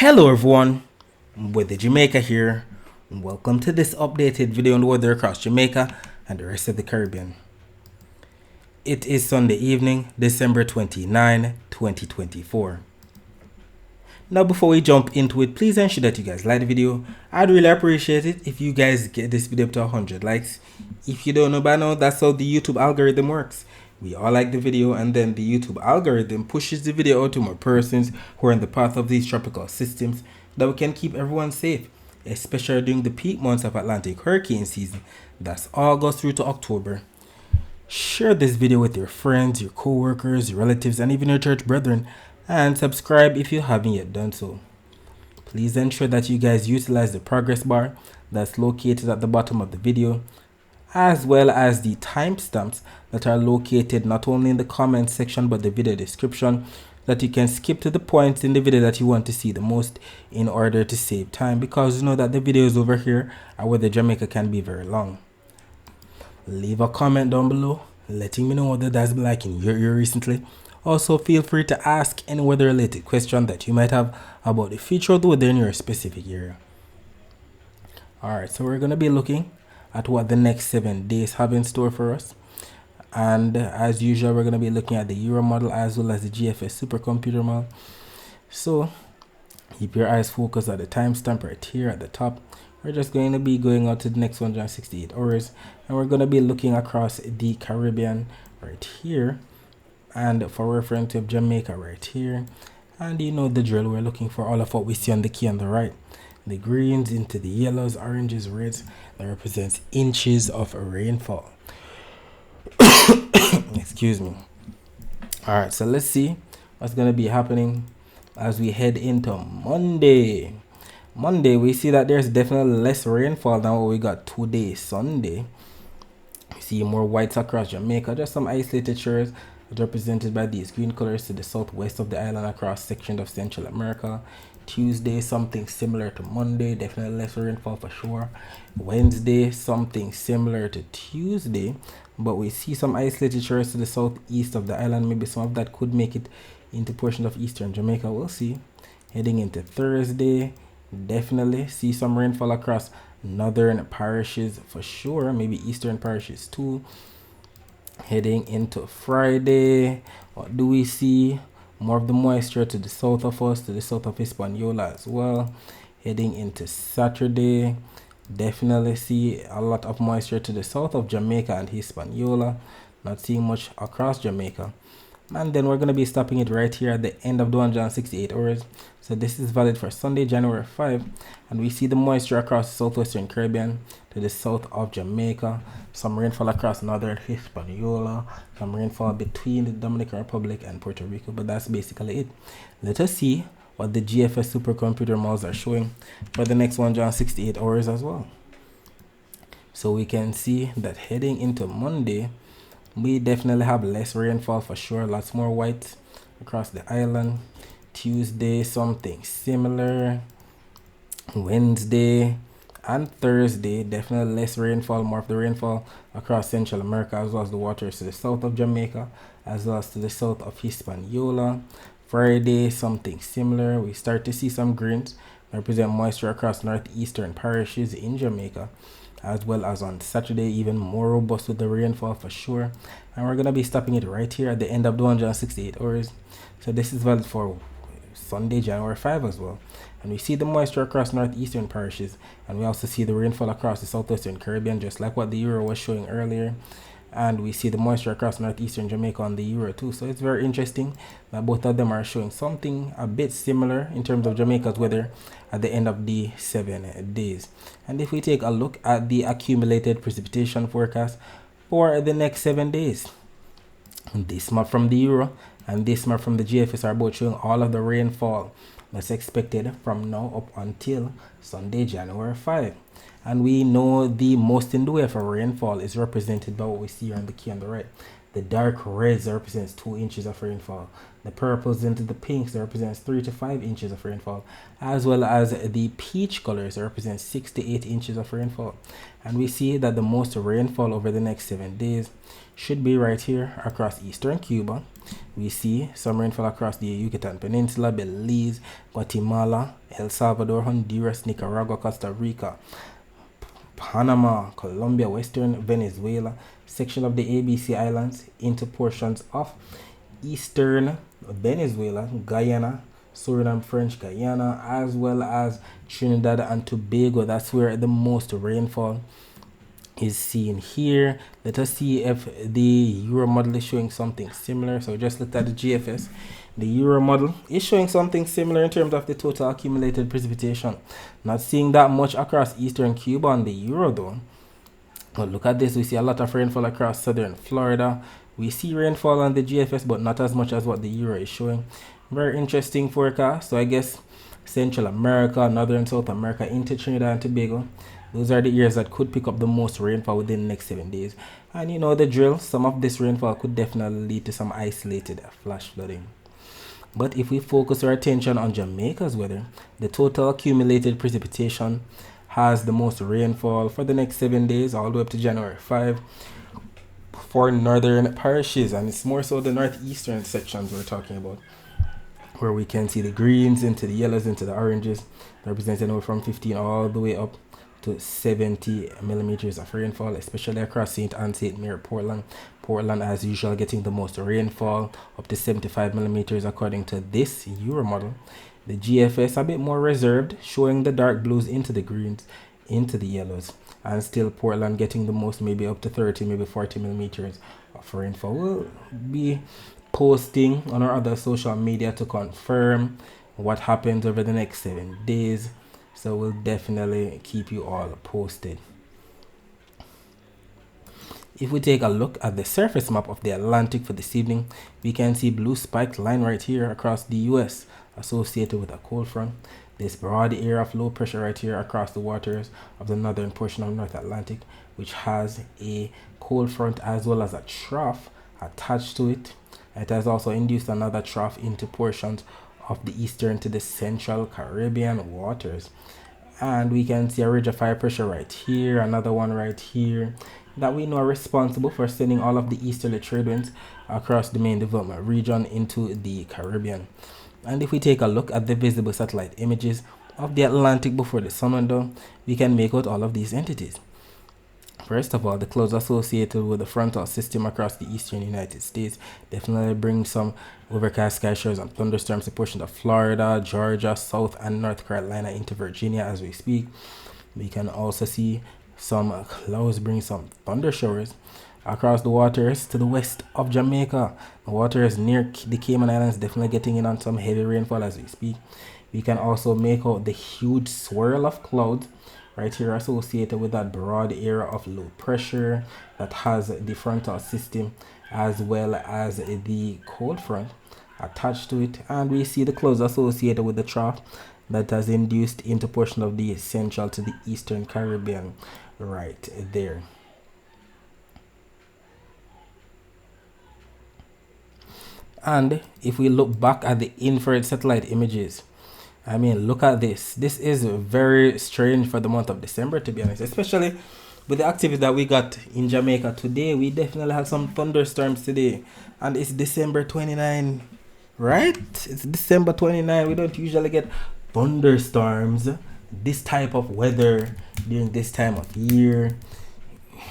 Hello everyone, Weather Jamaica here. Welcome to this updated video on the weather across Jamaica and the rest of the Caribbean. It is Sunday evening, December 29, 2024. Now before we jump into it, please ensure that you guys like the video. I'd really appreciate it if you guys get this video up to 100 likes. If you don't know by now, that's how the YouTube algorithm works. We all like the video and then the YouTube algorithm pushes the video out to more persons who are in the path of these tropical systems that we can keep everyone safe, especially during the peak months of Atlantic hurricane season. That's August through to October. Share this video with your friends, your co-workers, your relatives, and even your church brethren, and subscribe if you haven't yet done so. Please ensure that you guys utilize the progress bar that's located at the bottom of the video, as well as the timestamps that are located not only in the comment section but the video description, that you can skip to the points in the video that you want to see the most in order to save time, because you know that the videos over here at Weather Jamaica can be very long. Leave a comment down below letting me know what that's been like in your ear recently. Also, feel free to ask any weather related question that you might have about the future of the weather in your specific area. Alright, so we're going to be looking at what the next 7 days have in store for us. And as usual, we're going to be looking at the Euro model as well as the GFS supercomputer model. So keep your eyes focused at the timestamp right here at the top. We're just going to be going out to the next 168 hours, and we're going to be looking across the Caribbean right here, and for reference of Jamaica right here. And you know the drill, we're looking for all of what we see on the key on the right. The greens into the yellows, oranges, reds, that represents inches of rainfall. Excuse me. Alright, so let's see what's going to be happening as we head into Monday. Monday, we see that there's definitely less rainfall than what we got today, Sunday. We see more whites across Jamaica, just some isolated shores represented by these green colors to the southwest of the island across sections of Central America. Tuesday, something similar to Monday, definitely less rainfall for sure. Wednesday, something similar to Tuesday, but we see some isolated shores to the southeast of the island. Maybe some of that could make it into portions of eastern Jamaica. We'll see. Heading into Thursday, definitely see some rainfall across northern parishes for sure, maybe eastern parishes too. Heading into Friday, what do we see? More of the moisture to the south of us, to the south of Hispaniola as well. Heading into Saturday, definitely see a lot of moisture to the south of Jamaica and Hispaniola. Not seeing much across Jamaica. And then we're going to be stopping it right here at the end of the 168 hours. So this is valid for Sunday, January 5. And we see the moisture across the southwestern Caribbean to the south of Jamaica. Some rainfall across northern Hispaniola. Some rainfall between the Dominican Republic and Puerto Rico. But that's basically it. Let us see what the GFS supercomputer models are showing for the next 168 hours as well. So we can see that heading into Monday, we definitely have less rainfall for sure, lots more white across the island. Tuesday, something similar. Wednesday and Thursday, definitely less rainfall, more of the rainfall across Central America, as well as the waters to the south of Jamaica, as well as to the south of Hispaniola. Friday, something similar. We start to see some greens represent moisture across northeastern parishes in Jamaica, as well as on Saturday, even more robust with the rainfall for sure. And we're going to be stopping it right here at the end of the 168 hours. So this is valid for Sunday, January 5 as well. And we see the moisture across northeastern parishes, and we also see the rainfall across the southwestern Caribbean, just like what the Euro was showing earlier. And we see the moisture across northeastern Jamaica on the Euro too. So it's very interesting that both of them are showing something a bit similar in terms of Jamaica's weather at the end of the 7 days. And if we take a look at the accumulated precipitation forecast for the next 7 days, this map from the Euro and this map from the GFS are both showing all of the rainfall that's expected from now up until Sunday, January 5. And we know the most in the way for rainfall is represented by what we see on the key on the right. The dark reds represents 2 inches of rainfall. The purples into the pinks represents 3 to 5 inches of rainfall, as well as the peach colors represents 6 to 8 inches of rainfall. And we see that the most rainfall over the next 7 days should be right here across eastern Cuba. We see some rainfall across the Yucatan Peninsula, Belize, Guatemala, El Salvador, Honduras, Nicaragua, Costa Rica, Panama, Colombia, Western Venezuela, section of the ABC Islands, into portions of Eastern Venezuela, Guyana, Suriname, French Guyana, as well as Trinidad and Tobago. That's where the most rainfall is seen here. Let us see if the Euro model is showing something similar. So just look at the GFS. The Euro model is showing something similar in terms of the total accumulated precipitation. Not seeing that much across eastern Cuba on the Euro though. But look at this, we see a lot of rainfall across southern Florida. We see rainfall on the GFS, but not as much as what the Euro is showing. Very interesting forecast. So I guess Central America, Northern South America, into Trinidad and Tobago, those are the areas that could pick up the most rainfall within the next 7 days. And you know the drill, some of this rainfall could definitely lead to some isolated flash flooding. But if we focus our attention on Jamaica's weather, the total accumulated precipitation has the most rainfall for the next 7 days, all the way up to January 5 for northern parishes. And it's more so the northeastern sections we're talking about, where we can see the greens into the yellows into the oranges, representing anywhere from 15 all the way up to 70 millimeters of rainfall, especially across St. Anne, St. Mary, Portland. Portland, as usual, getting the most rainfall, up to 75 millimeters according to this Euro model. The GFS a bit more reserved, showing the dark blues into the greens, into the yellows, and still Portland getting the most, maybe up to 30, maybe 40 millimeters of rainfall. We'll be posting on our other social media to confirm what happens over the next 7 days. So we'll definitely keep you all posted. If we take a look at the surface map of the Atlantic for this evening, we can see blue spiked line right here across the US associated with a cold front. This broad area of low pressure right here across the waters of the northern portion of North Atlantic, which has a cold front as well as a trough attached to it. It has also induced another trough into portions of the eastern to the central Caribbean waters. And we can see a ridge of high pressure right here, another one right here, that we know are responsible for sending all of the easterly trade winds across the main development region into the Caribbean. And if we take a look at the visible satellite images of the Atlantic before the sun went down, we can make out all of these entities. First of all, the clouds associated with the frontal system across the eastern United States definitely bring some overcast sky showers and thunderstorms to portions of Florida, Georgia, South and North Carolina into Virginia as we speak. We can also see some clouds bring some thunder showers across the waters to the west of Jamaica. The waters near the Cayman Islands definitely getting in on some heavy rainfall as we speak. We can also make out the huge swirl of clouds right here associated with that broad area of low pressure that has the frontal system as well as the cold front attached to it. And we see the clouds associated with the trough that has induced into portion of the central to the eastern Caribbean right there. And if we look back at the infrared satellite images, I mean, look at this. This is very strange for the month of December, to be honest, especially with the activity that we got in Jamaica today. We definitely had some thunderstorms today, and it's December 29, right? It's December 29. We don't usually get thunderstorms, this type of weather during this time of year.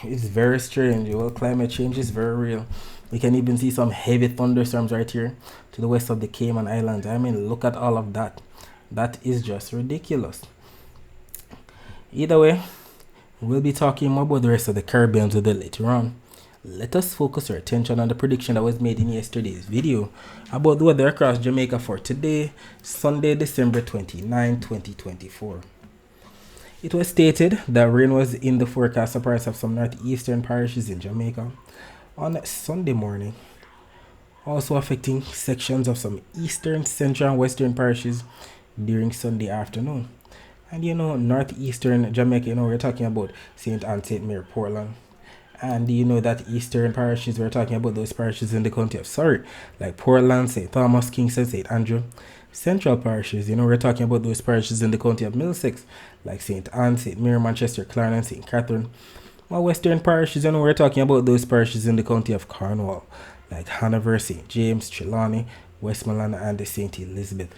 It's very strange. Well, climate change is very real. We can even see some heavy thunderstorms right here to the west of the Cayman Islands. I mean, look at all of that. That is just ridiculous. Either way, we'll be talking more about the rest of the Caribbean weather later on. Let us focus our attention on the prediction that was made in yesterday's video about the weather across Jamaica for today, Sunday, December 29, 2024. It was stated that rain was in the forecast for parts of some northeastern parishes in Jamaica on Sunday morning, also affecting sections of some eastern, central, and western parishes during Sunday afternoon. And you know, northeastern Jamaica, you know, we're talking about St. Anne, St. Mary, Portland, And you know that eastern parishes, we're talking about those parishes in the county of Surrey, like Portland, St. Thomas, Kingston, St. Andrew. Central parishes, we're talking about those parishes in the county of Middlesex, like St. Anne, St. Mary, Manchester, Clarendon, St. Catherine. While western parishes, we're talking about those parishes in the county of Cornwall, like Hanover, St. James, Trelawney, Westmoreland, and the St. Elizabeth.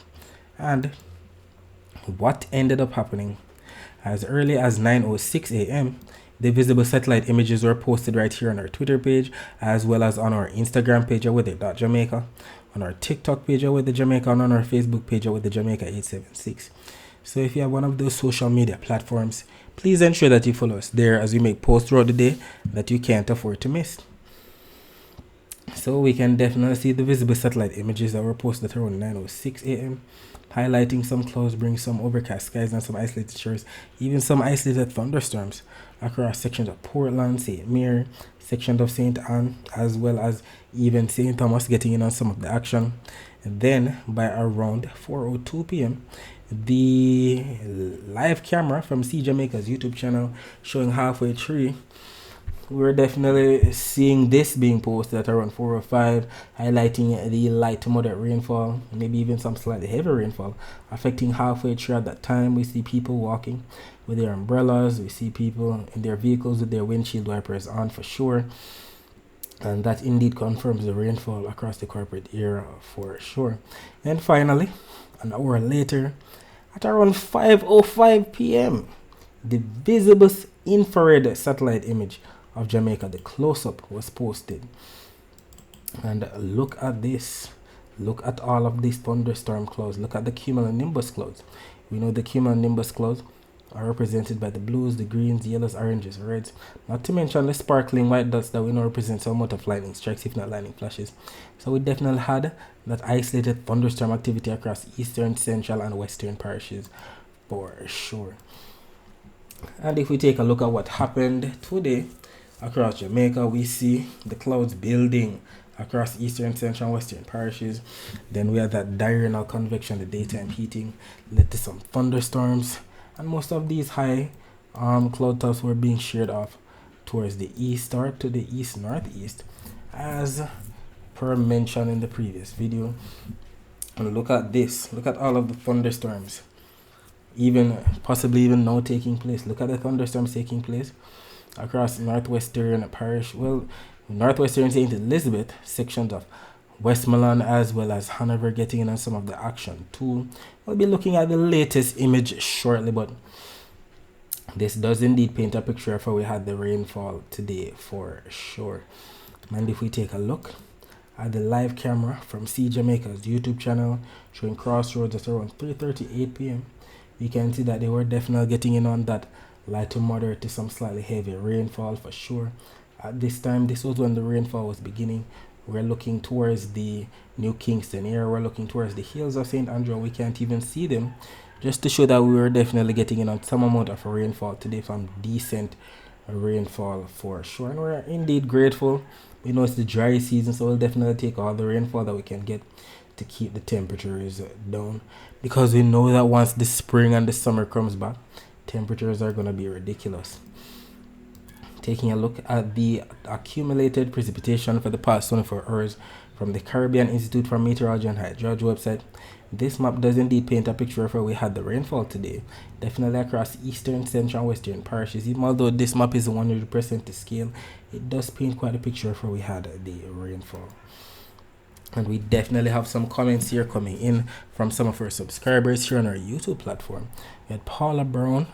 And what ended up happening? As early as 9:06 a.m., the visible satellite images were posted right here on our Twitter page, as well as on our Instagram page at weather.jamaica, on our TikTok page at weatherjamaica, and on our Facebook page at weatherjamaica876. So if you have one of those social media platforms, please ensure that you follow us there as we make posts throughout the day that you can't afford to miss. So we can definitely see the visible satellite images that were posted around 9:06 a.m. highlighting some clouds, bring some overcast skies and some isolated showers, even some isolated thunderstorms across sections of Portland, St. Mary, sections of St. Anne, as well as even St. Thomas getting in on some of the action. And then by around 4:02 p.m., the live camera from See Jamaica's YouTube channel showing halfway through, we're definitely seeing this being posted at around 4:05, highlighting the light to moderate rainfall, maybe even some slightly heavy rainfall, affecting halfway through at that time. We see people walking with their umbrellas, we see people in their vehicles with their windshield wipers on for sure, and that indeed confirms the rainfall across the corporate area for sure. And finally, an hour later, at around 5:05 p.m., the visible infrared satellite image of Jamaica, the close-up, was posted. And look at this. Look at all of these thunderstorm clouds. Look at the cumulonimbus clouds. We know the cumulonimbus clouds are represented by the blues, the greens, yellows, oranges, reds. Not to mention the sparkling white dots that we know represent some amount of lightning strikes, if not lightning flashes. So we definitely had that isolated thunderstorm activity across eastern, central, and western parishes for sure. And if we take a look at what happened today across Jamaica, we see the clouds building across eastern, central, and western parishes. Then we have that diurnal convection, the daytime heating, led to some thunderstorms, and most of these high cloud tops were being sheared off towards the east or to the east northeast, as per mentioned in the previous video. And look at this. Look at all of the thunderstorms, even possibly even now taking place. Look at the thunderstorms taking place across northwestern parish, northwestern St. Elizabeth, sections of Westmoreland, as well as Hanover getting in on some of the action too. We'll be looking at the latest image shortly, but this does indeed paint a picture of how we had the rainfall today for sure. And if we take a look at the live camera from See Jamaica's YouTube channel showing Crossroads at around 3:38 p.m., we can see that they were definitely getting in on that light to moderate to some slightly heavy rainfall for sure. At this time, this was when the rainfall was beginning. We're looking towards the New Kingston area. We're looking towards the hills of St. Andrew. We can't even see them, just to show that we were definitely getting in on some amount of rainfall today, from decent rainfall for sure. And we're indeed grateful. We know it's the dry season, so we'll definitely take all the rainfall that we can get to keep the temperatures down, because we know that once the spring and the summer comes back, temperatures are going to be ridiculous. Taking a look at the accumulated precipitation for the past 24 hours from the Caribbean Institute for Meteorology and Hydrology website, this map does indeed paint a picture of where we had the rainfall today, definitely across eastern, central, and western parishes. Even although this map is 100% to scale, it does paint quite a picture of where we had the rainfall. And we definitely have some comments here coming in from some of our subscribers here on our YouTube platform. We had Paula Brown,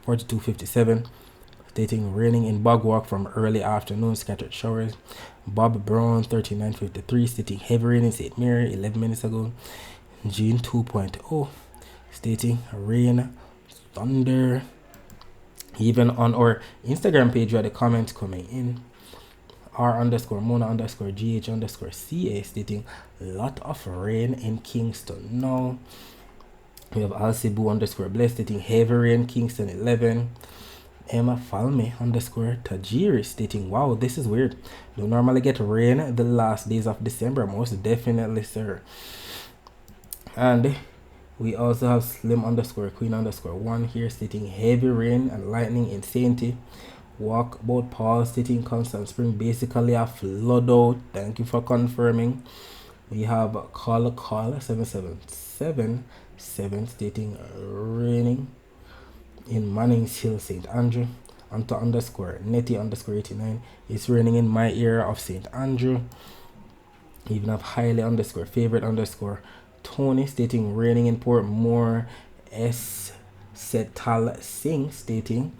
4257, stating raining in Bogwalk from early afternoon, scattered showers. Bob Brown, 3953, stating heavy rain in St. Mary 11 minutes ago. Jean 2.0, stating rain, thunder. Even on our Instagram page, we had a comment coming in. R_Mona_GH_CA, stating lot of rain in Kingston now. We have Alcibu_Bless, stating heavy rain Kingston 11. Emma Falme_Tajiri, stating wow, this is weird, don't normally get rain the last days of December. Most definitely, sir. And we also have Slim_Queen_1 here, stating heavy rain and lightning in Sainty. Walkabout Paul stating Constant Spring basically a flood out. Thank you for confirming. We have Call 7777 stating raining in Manning's Hill, St. Andrew. Anta underscore Netty underscore 89. It's raining in my area of St. Andrew. Even have highly underscore favorite underscore Tony stating raining in Portmore. S. Setal Singh stating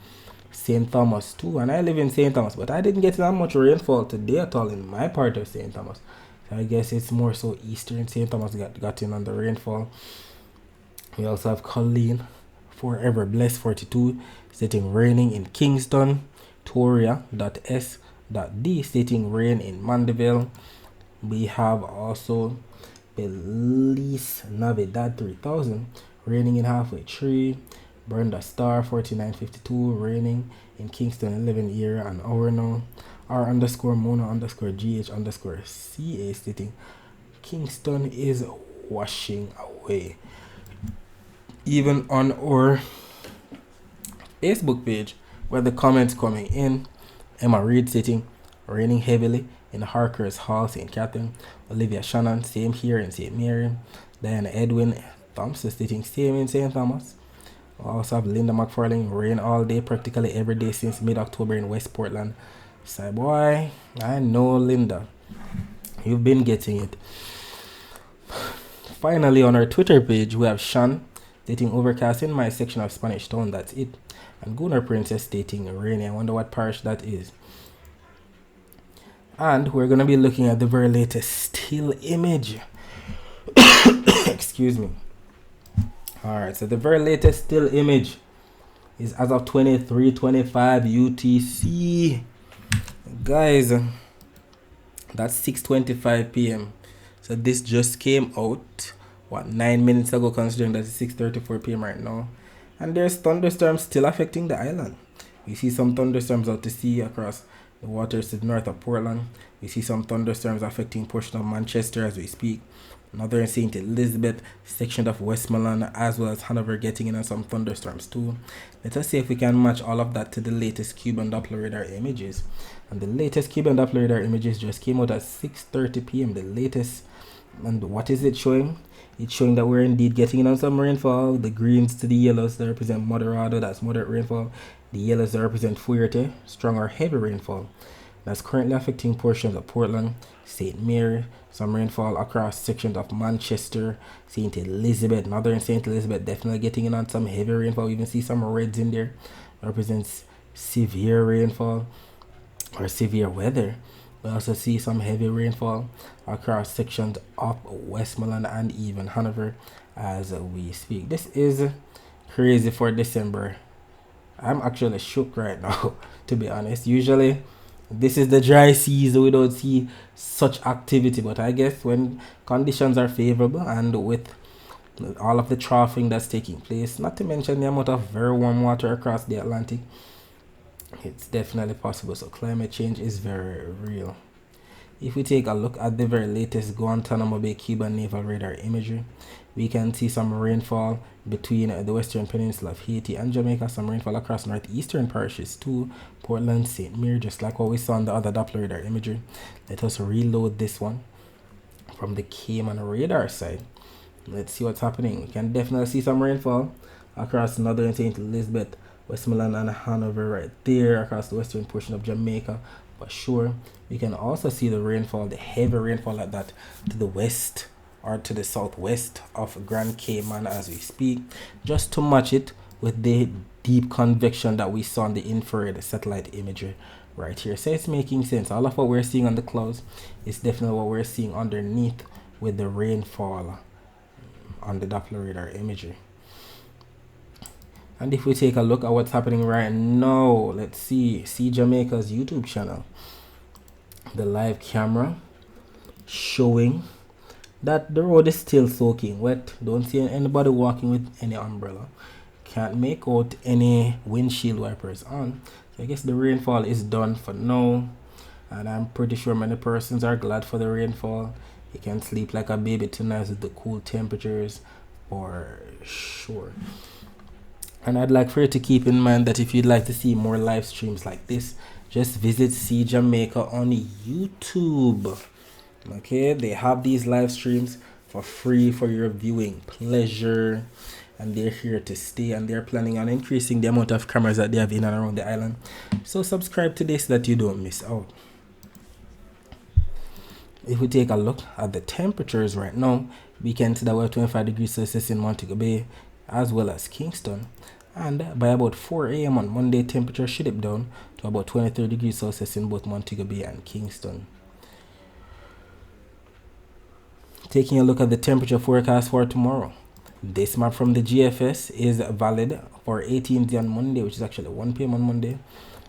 St. Thomas too. And I live in St. Thomas, but I didn't get that much rainfall today at all in my part of St. Thomas. So I guess it's more so eastern St. Thomas got in on the rainfall. We also have Colleen Forever Blessed 42 stating raining in Kingston. Toria.s.d stating rain in Mandeville. We have also Belize Navidad 3000 raining in Halfway Tree. Brenda Star 4952 raining in Kingston 11 year and hour now. R underscore Mona underscore GH underscore CA stating Kingston is washing away. Even on our Facebook page where the comments coming in, Emma Reed stating raining heavily in Harker's Hall, St. Catherine. Olivia Shannon, same here in St. Mary. Diana Edwin Thompson stating same in St. Thomas. We also have Linda McFarlane, rain all day, practically every day since mid-October in West Portland. Say boy, I know Linda, you've been getting it. Finally, on our Twitter page, we have Sean stating overcast in my section of Spanish Town, that's it. And Gunnar Princess stating rainy. I wonder what parish that is. And we're going to be looking at the very latest still image. Excuse me. Alright, so the very latest still image is as of 23:25 UTC. Guys, that's 6:25 p.m. So this just came out, 9 minutes ago, considering that it's 6:34 p.m. right now. And there's thunderstorms still affecting the island. We see some thunderstorms out to sea across the waters to the north of Portland. We see some thunderstorms affecting portion of Manchester as we speak. Another in St. Elizabeth, section of Westmoreland, as well as Hanover getting in on some thunderstorms too. Let us see if we can match all of that to the latest Cuban Doppler radar images. And the latest Cuban Doppler radar images just came out at 6:30 p.m. The latest. And what is it showing? It's showing that we're indeed getting in on some rainfall. The greens to the yellows that represent moderado, that's moderate rainfall. The yellows that represent fuerte, strong or heavy rainfall. That's currently affecting portions of Portland, St. Mary, some rainfall across sections of Manchester, St. Elizabeth, northern St. Elizabeth, definitely getting in on some heavy rainfall. We even see some reds in there, represents severe rainfall or severe weather. We also see some heavy rainfall across sections of Westmoreland and even Hanover as we speak. This is crazy for December. I'm actually shook right now, to be honest. Usually, this is the dry season, we don't see such activity, but I guess when conditions are favorable and with all of the troughing that's taking place, not to mention the amount of very warm water across the Atlantic, it's definitely possible. So climate change is very real. If we take a look at the very latest Guantanamo Bay Cuban naval radar imagery, we can see some rainfall between the western peninsula of Haiti and Jamaica, some rainfall across northeastern parishes too, Portland, St. Mary, just like what we saw on the other Doppler radar imagery. Let us reload this one from the Cayman radar side. Let's see what's happening. We can definitely see some rainfall across northern St. Elizabeth, Westmoreland and Hanover right there, across the western portion of Jamaica. For sure, we can also see the rainfall, the heavy rainfall like that to the west or to the southwest of Grand Cayman as we speak, just to match it with the deep convection that we saw in the infrared satellite imagery right here. So it's making sense. All of what we're seeing on the clouds is definitely what we're seeing underneath with the rainfall on the Doppler radar imagery. And if we take a look at what's happening right now, let's see Jamaica's YouTube channel. The live camera showing that the road is still soaking wet. Don't see anybody walking with any umbrella. Can't make out any windshield wipers on. So I guess the rainfall is done for now. And I'm pretty sure many persons are glad for the rainfall. You can sleep like a baby tonight with the cool temperatures for sure. And I'd like for you to keep in mind that if you'd like to see more live streams like this, just visit See Jamaica on YouTube. Okay, they have these live streams for free for your viewing pleasure, and they're here to stay, and they're planning on increasing the amount of cameras that they have in and around the island. So subscribe today so that you don't miss out. If we take a look at the temperatures right now, we can see that we have 25 degrees Celsius in Montego Bay as well as Kingston, and by about 4 a.m. on Monday, temperature should dip down to about 23 degrees Celsius in both Montego Bay and Kingston. Taking a look at the temperature forecast for tomorrow, this map from the GFS is valid for 18th on Monday, which is actually 1 p.m. on Monday.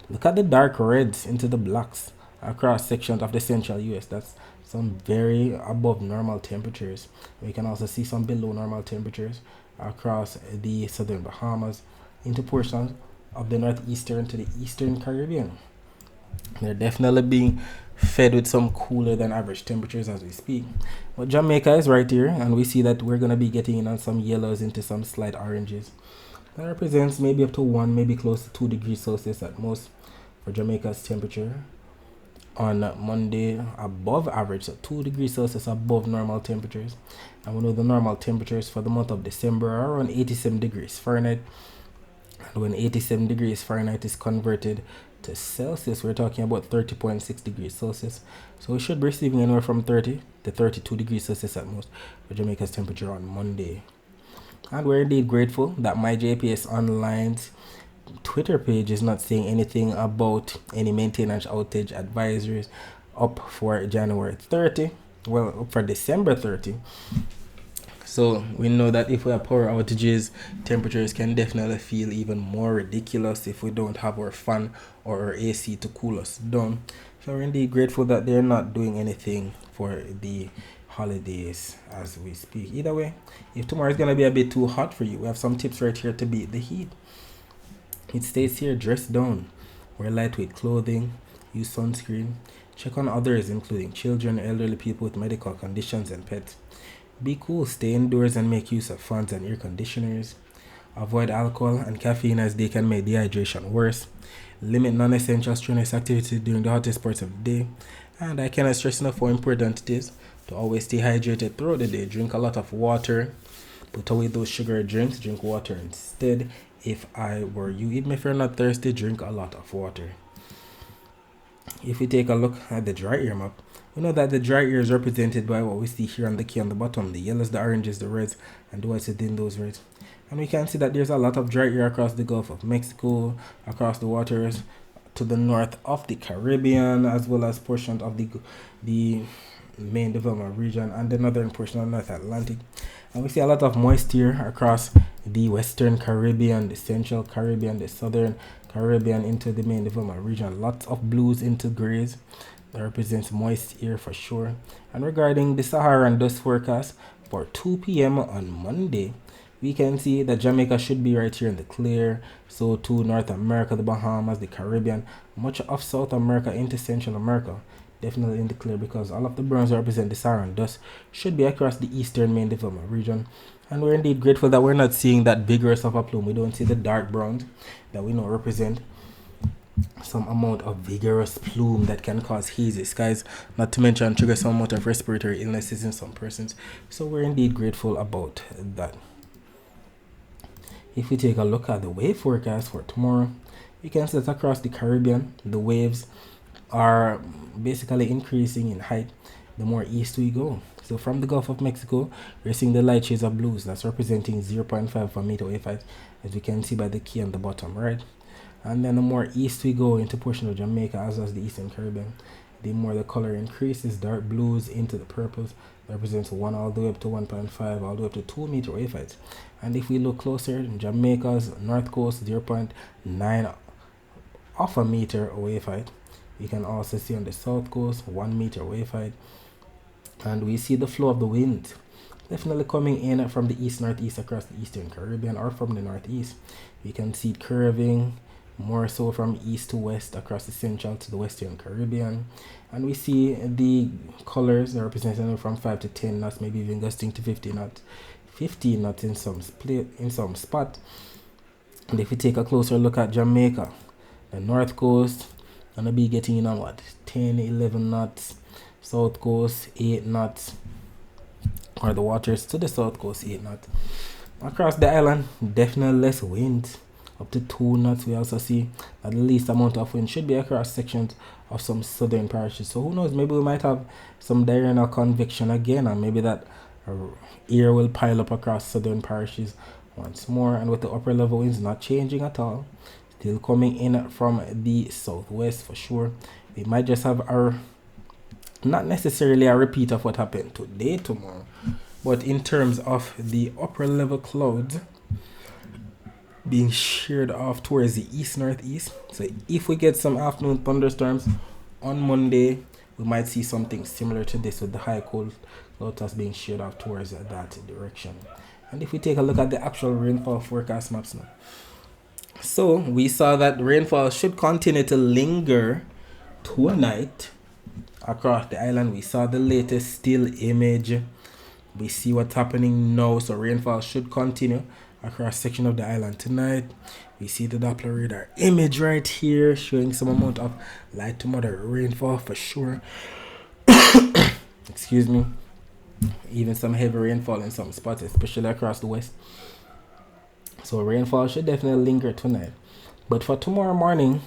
Look at the dark reds into the blacks across sections of the central US. That's some very above normal temperatures. We can also see some below normal temperatures across the southern Bahamas into portions of the northeastern to the eastern Caribbean. They're definitely being fed with some cooler than average temperatures as we speak. But Jamaica is right here, and we see that we're going to be getting in on some yellows into some slight oranges. That represents maybe up to 1, maybe close to 2 degrees Celsius at most for Jamaica's temperature. On Monday, above average, so 2 degrees Celsius above normal temperatures. And we know the normal temperatures for the month of December are around 87 degrees Fahrenheit. And when 87 degrees Fahrenheit is converted to Celsius, we're talking about 30.6 degrees Celsius. So we should be receiving anywhere from 30 to 32 degrees Celsius at most for Jamaica's temperature on Monday. And we're indeed grateful that my JPS Online's Twitter page is not saying anything about any maintenance outage advisories up for January 30. Well, up for December 30. So we know that if we have power outages, temperatures can definitely feel even more ridiculous if we don't have our fan or our AC to cool us down. So we're indeed grateful that they're not doing anything for the holidays as we speak. Either way, if tomorrow is going to be a bit too hot for you, we have some tips right here to beat the heat. It states here, dress down, wear lightweight clothing, use sunscreen, check on others including children, elderly people with medical conditions and pets. Be cool, stay indoors and make use of fans and air conditioners. Avoid alcohol and caffeine as they can make dehydration worse. Limit non-essential strenuous activity during the hottest parts of the day. And I cannot stress enough how important it is to always stay hydrated throughout the day. Drink a lot of water. Put away those sugary drinks. Drink water instead. If I were you, even if you're not thirsty, drink a lot of water. If we take a look at the dry air map, we know that the dry air is represented by what we see here on the key on the bottom, the yellows, the oranges, the reds, and the whites within those reds. And we can see that there's a lot of dry air across the Gulf of Mexico, across the waters to the north of the Caribbean, as well as portions of the main development region and the northern portion of the North Atlantic. And we see a lot of moisture across the Western Caribbean, the Central Caribbean, the Southern Caribbean into the main development region. Lots of blues into grays. That represents moist air for sure. And regarding the Saharan dust forecast for 2 p.m. on Monday, we can see that Jamaica should be right here in the clear. So to North America, the Bahamas, the Caribbean, much of South America into Central America, definitely in the clear because all of the browns represent the Saharan dust should be across the eastern main development region. And we're indeed grateful that we're not seeing that vigorous of a plume. We don't see the dark browns that we know represent some amount of vigorous plume that can cause hazy skies, not to mention trigger some amount of respiratory illnesses in some persons. So we're indeed grateful about that. If we take a look at the wave forecast for tomorrow, we can see that across the Caribbean, the waves are basically increasing in height the more east we go. So from the Gulf of Mexico, we're seeing the light shades of blues. That's representing 0.5 for meter wave height, as you can see by the key on the bottom right. And then the more east we go into portion of Jamaica, as well as the eastern Caribbean, the more the color increases. Dark blues into the purples represents 1 all the way up to 1.5 all the way up to 2 meter wave height. And if we look closer, Jamaica's north coast 0.9 of a meter wave height. You can also see on the south coast 1 meter wave height. And we see the flow of the wind definitely coming in from the east northeast across the eastern Caribbean, or from the northeast. You can see it curving more so from east to west across the central to the western Caribbean. And we see the colors representing from 5 to 10 knots, maybe even gusting to 15 knots in some spot. And if we take a closer look at Jamaica, the north coast gonna be getting in on what, 10, 11 knots, south coast 8 knots, or the waters to the south coast 8 knots. Across the island, definitely less wind, up to 2 knots. We also see that the least amount of wind should be across sections of some southern parishes. So who knows, maybe we might have some diurnal convection again, and maybe that air will pile up across southern parishes once more. And with the upper level winds not changing at all, still coming in from the southwest for sure, we might just have our, not necessarily a repeat of what happened today tomorrow, but in terms of the upper level clouds being sheared off towards the east northeast. So if we get some afternoon thunderstorms on Monday, we might see something similar to this, with the high cold clouds being sheared off towards that direction. And if we take a look at the actual rainfall forecast maps now, so we saw that rainfall should continue to linger tonight across the island. We saw the latest still image. We see what's happening now. So rainfall should continue across section of the island tonight. We see the Doppler radar image right here showing some amount of light to moderate rainfall for sure. Excuse me. Even some heavy rainfall in some spots, especially across the west. So rainfall should definitely linger tonight. But for tomorrow morning,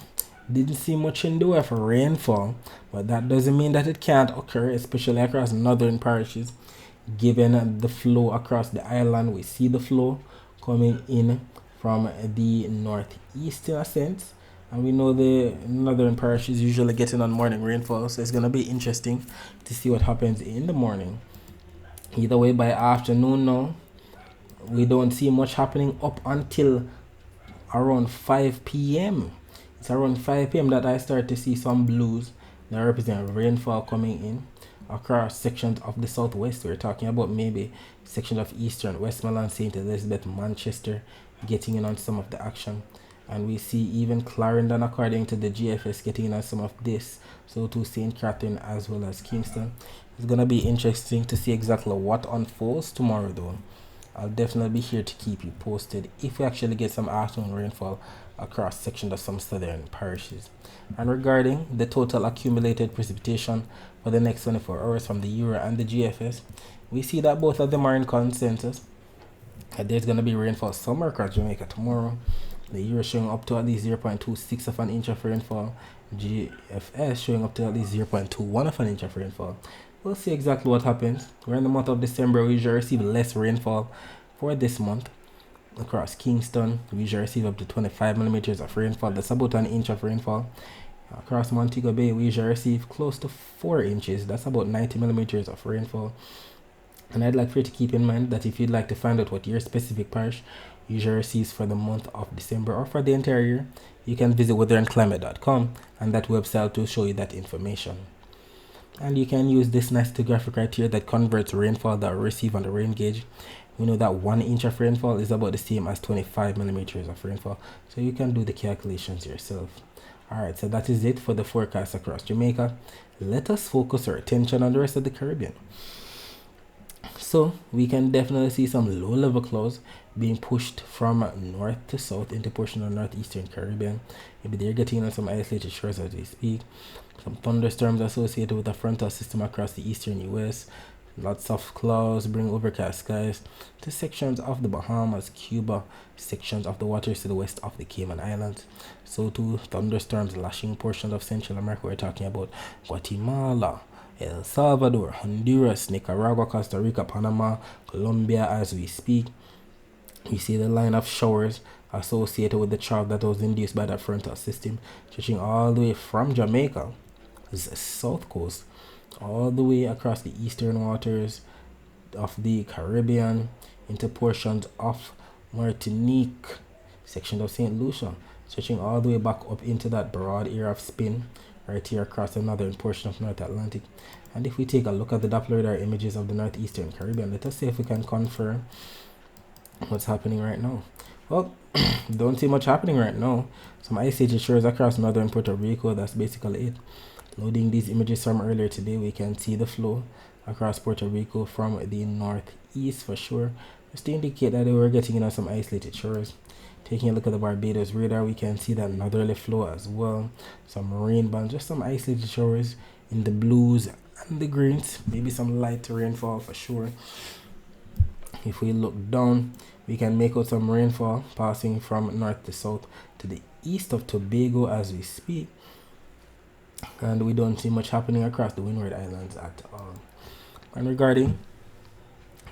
didn't see much in the way for rainfall, but that doesn't mean that it can't occur, especially across northern parishes. Given the flow across the island, we see the flow coming in from the northeast in a sense, and we know the northern parishes usually getting on morning rainfall, so it's going to be interesting to see what happens in the morning. Either way, by afternoon now, we don't see much happening up until around 5 p.m. It's around 5 p.m. that I start to see some blues that represent rainfall coming in across sections of the southwest. We're talking about maybe sections of Eastern, Westmoreland, St. Elizabeth, Manchester getting in on some of the action. And we see even Clarendon, according to the GFS, getting in on some of this. So to St. Catherine as well as Kingston. It's going to be interesting to see exactly what unfolds tomorrow though. I'll definitely be here to keep you posted if we actually get some afternoon rainfall across sections of some southern parishes. And regarding the total accumulated precipitation for the next 24 hours from the Euro and the GFS, we see that both of them are in consensus. There's going to be rainfall somewhere across Jamaica tomorrow. The Euro showing up to at least 0.26 of an inch of rainfall. GFS showing up to at least 0.21 of an inch of rainfall. We'll see exactly what happens. We're in the month of December. We usually receive less rainfall for this month. Across Kingston, we usually receive up to 25 millimeters of rainfall. That's about an inch of rainfall. Across Montego Bay, we usually receive close to 4 inches. That's about 90 millimeters of rainfall. And I'd like for you to keep in mind that if you'd like to find out what your specific parish usually receives for the month of December or for the entire year, you can visit weatherandclimate.com, and that website will show you that information. And you can use this nice graphic right here that converts rainfall that we receive on the rain gauge. We know that 1 inch of rainfall is about the same as 25 millimeters of rainfall, so you can do the calculations yourself. Alright, so that is it for the forecast across Jamaica. Let us focus our attention on the rest of the Caribbean. So we can definitely see some low level clouds being pushed from north to south into portion of the northeastern Caribbean. Maybe they're getting on some isolated shores as we speak. Some thunderstorms associated with the frontal system across the eastern US. Lots of clouds bring overcast skies to sections of the Bahamas, Cuba, sections of the waters to the west of the Cayman Islands. So too, thunderstorms lashing portions of Central America. We're talking about Guatemala, El Salvador, Honduras, Nicaragua, Costa Rica, Panama, Colombia as we speak. We see the line of showers associated with the trough that was induced by the frontal system, stretching all the way from Jamaica, the south coast, all the way across the eastern waters of the Caribbean into portions of Martinique, section of St. Lucia, stretching all the way back up into that broad area of spin right here across the northern portion of North Atlantic. And if we take a look at the Doppler radar images of the northeastern Caribbean, let us see if we can confirm what's happening right now. Well, don't see much happening right now. Some isolated shores across northern Puerto Rico, that's basically it. Loading these images from earlier today, we can see the flow across Puerto Rico from the northeast for sure. just to indicate that they were getting some isolated showers. Taking a look at the Barbados radar, we can see that northerly flow as well. Some rain bands, just some isolated showers in the blues and the greens. Maybe some light rainfall for sure. If we look down, we can make out some rainfall passing from north to south to the east of Tobago as we speak. And we don't see much happening across the Windward Islands at all. And regarding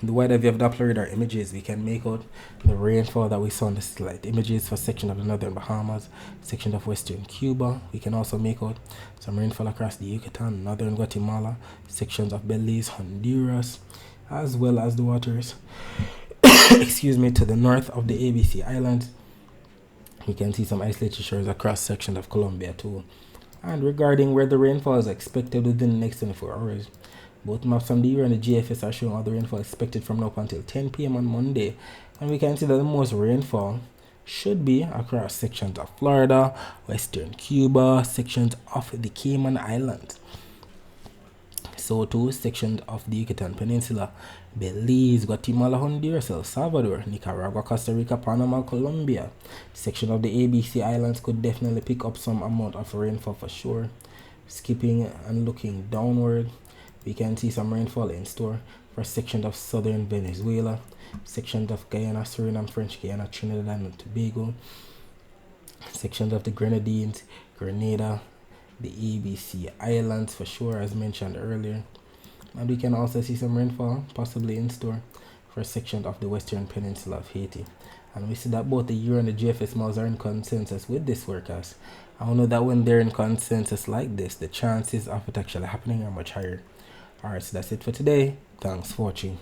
the wider view of Doppler radar images, we can make out the rainfall that we saw in the satellite images for section of the northern Bahamas, section of western Cuba. We can also make out some rainfall across the Yucatan, northern Guatemala, sections of Belize, Honduras, as well as the waters excuse me, to the north of the ABC Islands. We can see some isolated shores across sections of Colombia too. And regarding where the rainfall is expected within the next 24 hours, both maps from the Euro and the GFS are showing all the rainfall expected from now up until 10 p.m. on Monday. And we can see that the most rainfall should be across sections of Florida, western Cuba, sections of the Cayman Islands, so too sections of the Yucatan Peninsula, Belize, Guatemala, Honduras, El Salvador, Nicaragua, Costa Rica, Panama, Colombia. Section of the ABC Islands could definitely pick up some amount of rainfall for sure. Skipping and looking downward, we can see some rainfall in store for sections of southern Venezuela, sections of Guyana, Suriname, French Guiana, Trinidad and Tobago, sections of the Grenadines, Grenada, the ABC Islands for sure, as mentioned earlier. And we can also see some rainfall possibly in store for sections of the western peninsula of Haiti. And we see that both the Euro and the GFS models are in consensus with this forecast. I know that when they're in consensus like this, the chances of it actually happening are much higher. Alright, so that's it for today. Thanks for watching.